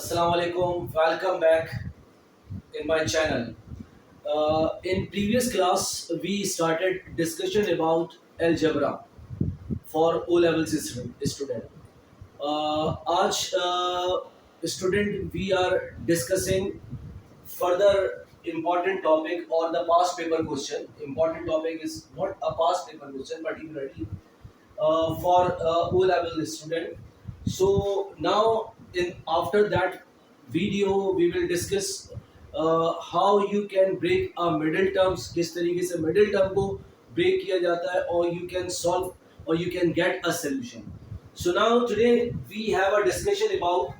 Assalamu alaikum. Welcome back in my channel. In previous class, we started discussion about algebra for O levels student. आज student we are discussing further important topic or the past paper question. Important topic is not a past paper question particularly for O level student. So now in after that video we will discuss how you can break a middle terms, किस तरीके से middle term को break किया जाता है और you can solve or you can get a solution. So now today we have a discussion about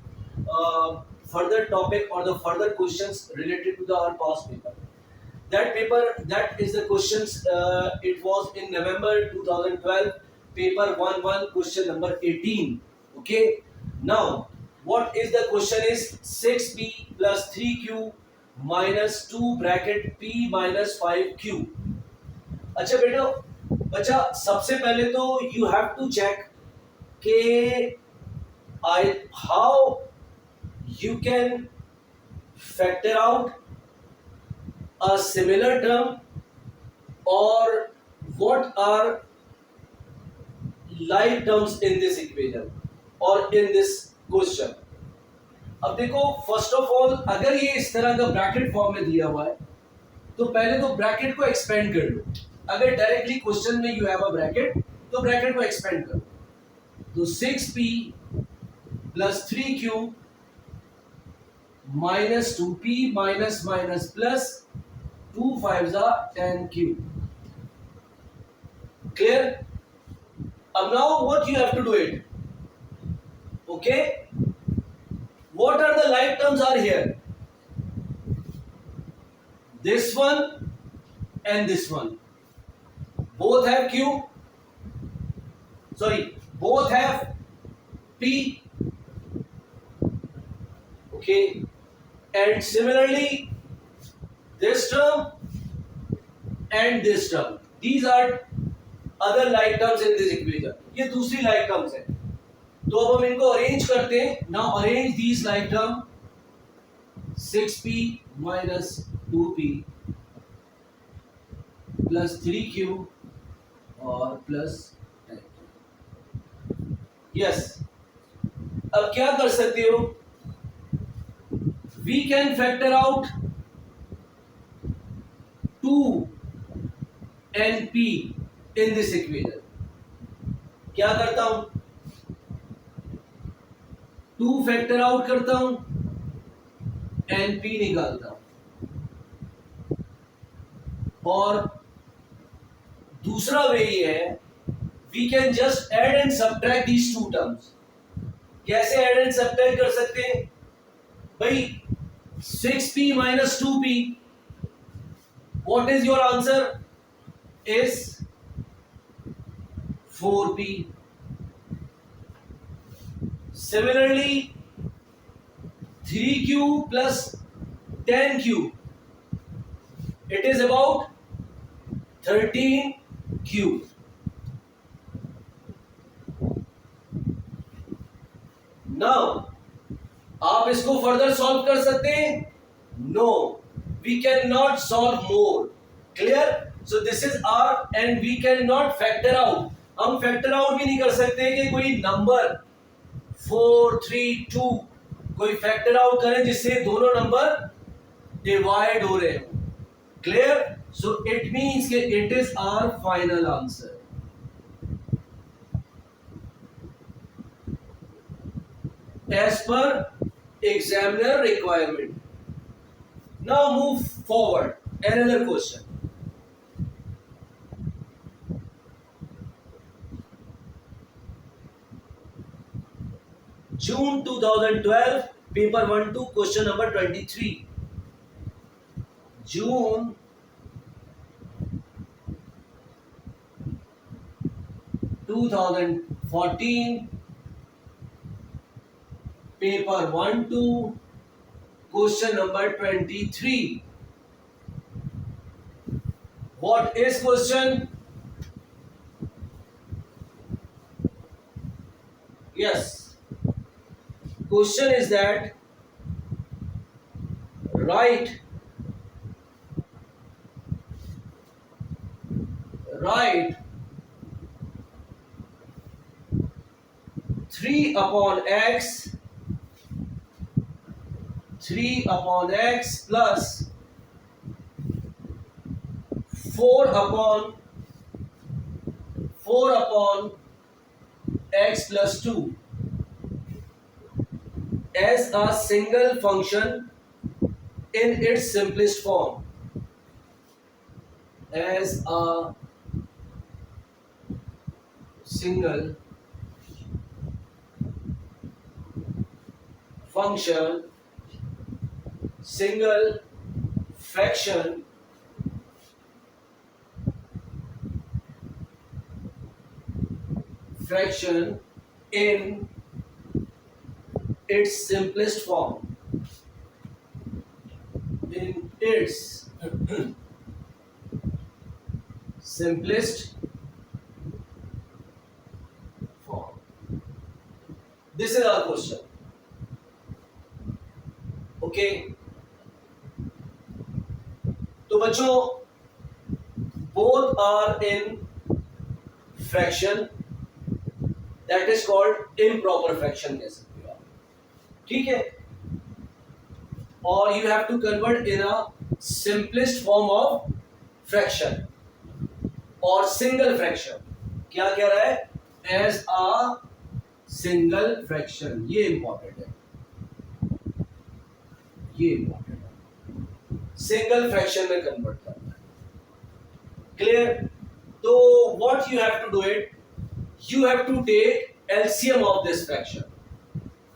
further topic or the further questions related to the our past paper. That paper, that is the questions. It was in November 2012, paper 1-1, question number 18. Okay. Now, what is the question is 6p plus 3q minus 2 bracket p minus 5q. अच्छा बेटा, बच्चा सबसे पहले तो you have to check के how you can factor out a similar term or what are like terms in this equation or in this question. अब देखो first of all अगर ये इस तरह का ब्रैकेट फॉर्म में दिया हुआ है तो पहले तो ब्रैकेट को एक्सपेंड कर लो. अगर डायरेक्टली क्वेश्चन में यू हैव अ ब्रैकेट तो ब्रैकेट को एक्सपेंड करो. तो 6p plus 3q minus 2p minus minus plus 2 5s are 10q. Clear? Now what you have to do it? Okay? What are the like terms are here? This one and this one. Both have q. Sorry, both have p. Okay? And similarly this term and this term, these are other like terms in this equation. ये दूसरी like terms है. तो अब हम इनको arrange करते हैं. Now arrange these like term. 6p minus 2p plus 3q और plus 10q. Yes. अब क्या कर सकते हो? We can factor out 2 and p in this equation. क्या करता हूं? 2 फैक्टर आउट करता हूं and p निकालता हूं. और दूसरा वे ये है, we can just add and subtract these two terms. कैसे add and subtract कर सकते हैं? भाई 6p minus 2p, what is your answer? Is 4p. Similarly 3q plus 10q, it is about 13q. Now आप इसको फर्दर सॉल्व कर सकते हैं? No, we can not solve more. Clear? So this is R and we can not factor out. हम factor out भी नहीं कर सकते कि कोई नंबर 4 3 2 कोई फैक्टर आउट करें जिससे दोनों नंबर डिवाइड हो रहे हो. क्लियर? सो इट मींस कि it is our final answer. As per examiner requirement. Now move forward. Another question. June 2012, paper 1-2, question number 23. June 2014, paper 1-2, question number 23. What is question? Yes. Question is that write write 3 upon x 3 upon x plus 4 upon 4 upon x plus 2 as a single function in its simplest form. As a single function, single fraction in its simplest form. In its simplest form. This is our question. Okay. तो बच्चों, both are in fraction, that is called improper fraction कह सकते हो आप, ठीक है. और you have to convert in a simplest form of fraction और single fraction. क्या कह रहा है? As a single fraction. ये important है, ये important है. Single fraction में convert करना है. Clear? तो what you have to do it? You have to take LCM of this fraction.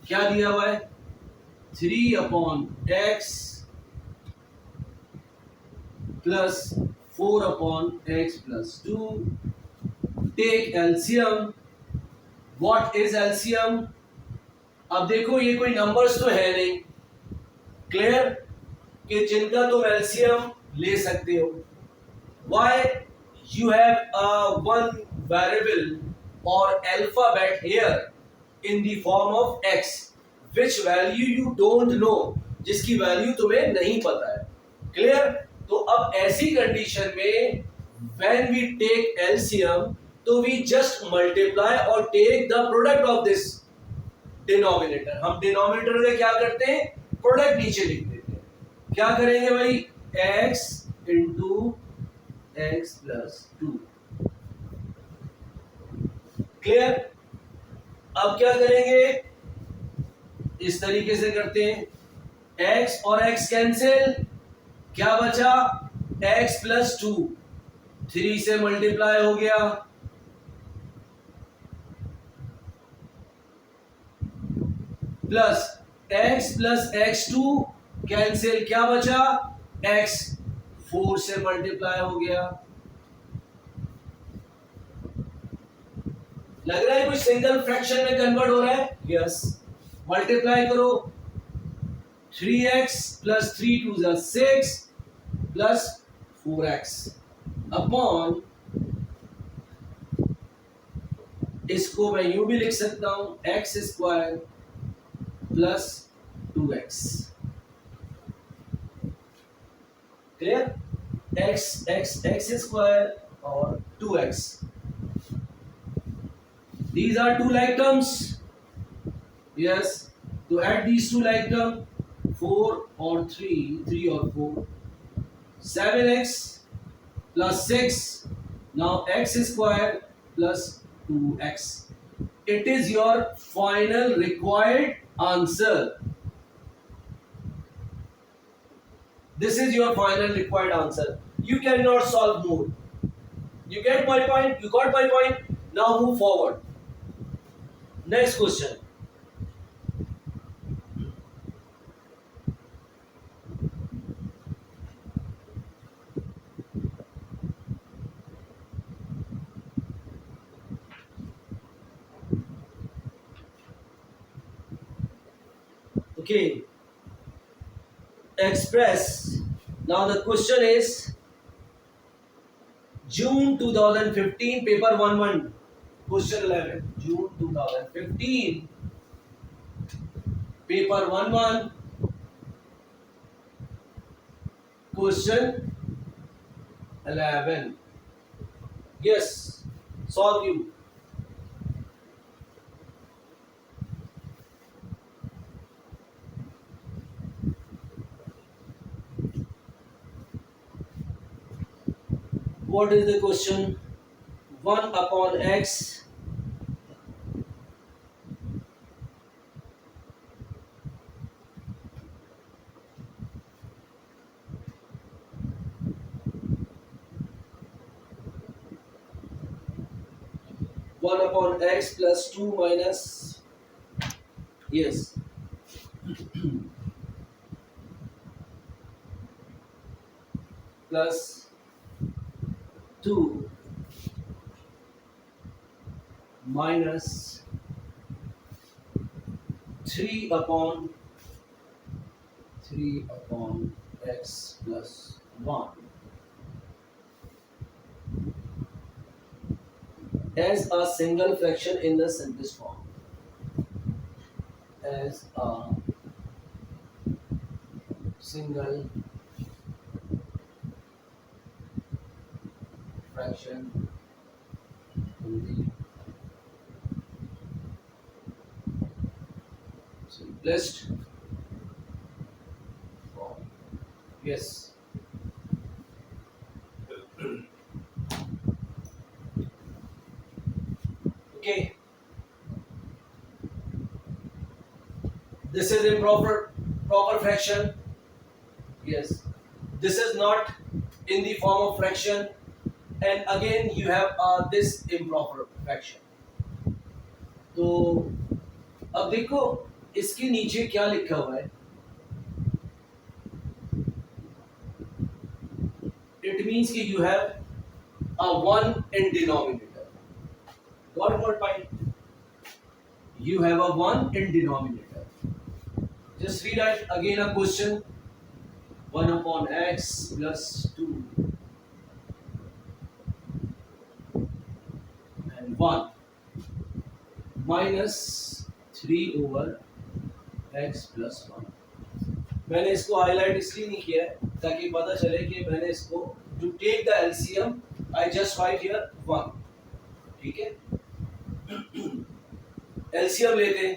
क्या दिया हुआ है? 3 upon x plus 4 upon x plus 2. Take LCM. What is LCM? अब देखो, ये कोई नंबर्स तो है नहीं, क्लियर, कि जिनका तुम LCM ले सकते हो. Why? You have a one variable or alphabet here in the form of x, which value you don't know, जिसकी वैल्यू तुम्हें नहीं पता है. क्लियर? तो अब ऐसी कंडीशन में when we take LCM, तो we just multiply और take the product of this denominator. हम डिनोमिनेटर में क्या करते हैं? प्रोडक्ट नीचे लिख देते हैं. क्या करेंगे भाई? x into x plus 2. Clear? अब क्या करेंगे? इस तरीके से करते हैं. x और x कैंसिल, क्या बचा? x plus 2. 3 से मल्टीप्लाई हो गया, plus x plus x2 cancel, क्या बचा? x. 4 से मल्टीप्लाई हो गया. लग रहा है कुछ सिंगल फ्रैक्शन में कन्वर्ट हो रहा है? यस. मल्टीप्लाई करो. 3x प्लस 3 2 जा 6 प्लस 4x अपॉन, इसको मैं यूं भी लिख सकता हूं, x square plus 2x. Clear? x square और 2x. These are two like terms. Yes. To add these two like terms, 4 or 3 or 4, 7x plus 6. Now x square plus 2x. It is your final required answer. This is your final required answer. You cannot solve more. You get my point? You got my point? Now move forward. Next question. Okay. Express. Now the question is June 2015, paper 1-1, question 11. June 2015, paper 1-1. Question 11. Yes, solve you. What is the question? 1 upon x 1 upon x plus 2 minus, yes, plus 2 minus 3 upon x plus 1 as a single fraction in the simplest form. As a single fraction in the simplest form. Yes. Okay. This is improper proper fraction. Yes. This is not in the form of fraction, and again you have this improper fraction. तो अब देखो इसके नीचे क्या लिखा हुआ है. It means कि you have a 1 in denominator. Got what point? You have a 1 in denominator. Just rewrite again a question. 1 upon x plus 2 and 1 minus 3 over x plus 1. मैंने इसको हाईलाइट इसलिए नहीं किया है ताकि पता चले कि मैंने इसको to take the LCM I just write here 1. ठीक है, एलसीएम लेते हैं.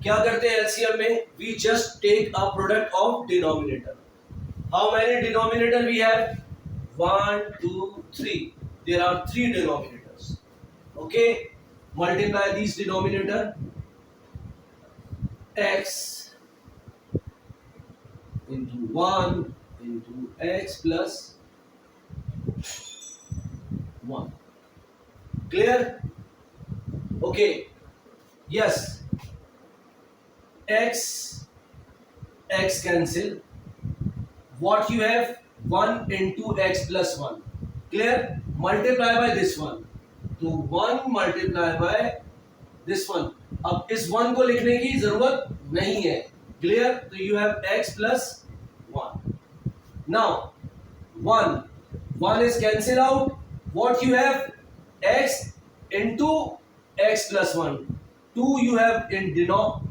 क्या करते हैं एलसीएम में? We just take a product of denominator. How many denominator we have? 1 2 3. There are 3 denominators. Okay, multiply this denominator. x into 1 into x plus 1. Clear? Okay. Yes. X cancel. What you have? 1 into x plus 1. Clear? Multiply by this one. तो 1 multiply by this one. अब इस 1 को लिखने की जरूरत नहीं है. Clear? तो you have x plus 1. Now 1 is cancel out. What you have? X into x plus 1. 2 you have in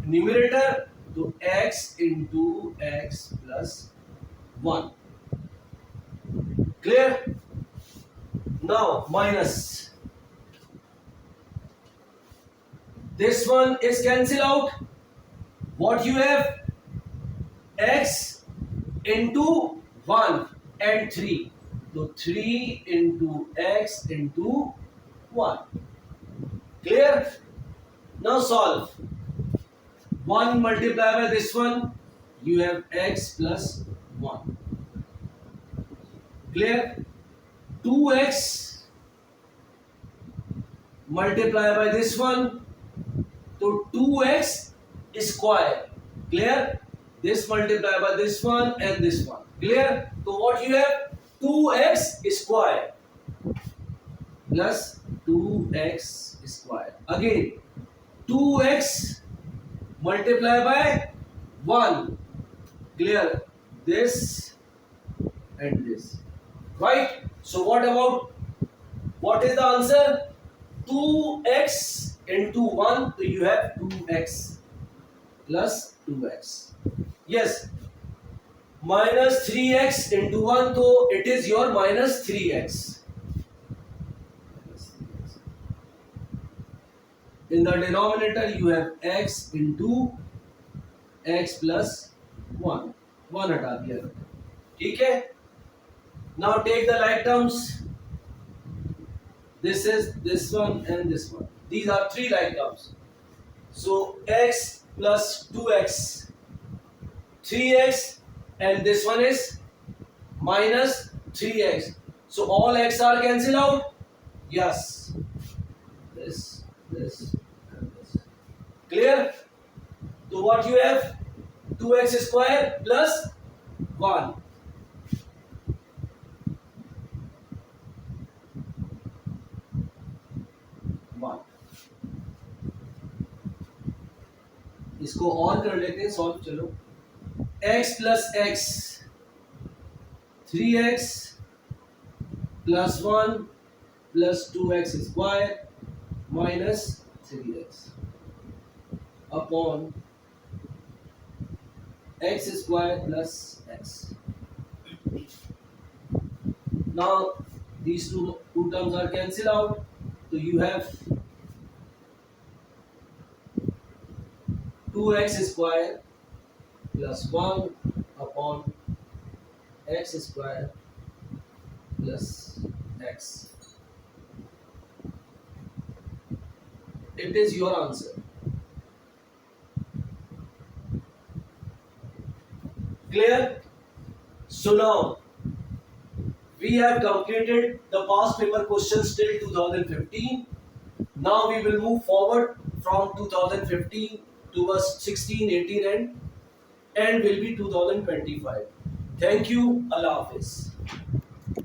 numerator, so x into x plus 1. Clear? Now minus. This one is cancel out. What you have? X into 1 and 3. So 3 into x into 1. Clear? Now solve. 1 multiply by this one. You have x plus 1. Clear? 2x multiply by this one. So 2x square. Clear? This multiply by this one and this one. Clear? So what you have? 2x square plus 2x square. Again 2x multiply by 1. Clear? This and this. Right? So what is the answer? 2x into 1. So you have 2x plus 2x. Yes. minus 3x into 1, so it is your minus 3x. In the denominator you have x into x plus 1. 1 हटा दिया, ठीक है. Now take the like terms. This is this one and this one. These are three like terms. So x plus 2x, 3x, and this one is minus 3x. So all x are cancelled out. Yes. This, and this. Clear? So what you have? 2x square plus 1. इसको और कर लेते हैं solve. चलो, x plus x, 3x plus 1 plus 2x square minus 3x upon x square plus x. Now these two terms are cancelled out, so you have 2x square plus 1 upon x square plus x. It is your answer. Clear? So now we have completed the past paper questions till 2015. Now we will move forward from 2015 towards 16, 18 and will be 2025. Thank you. Allah Hafiz.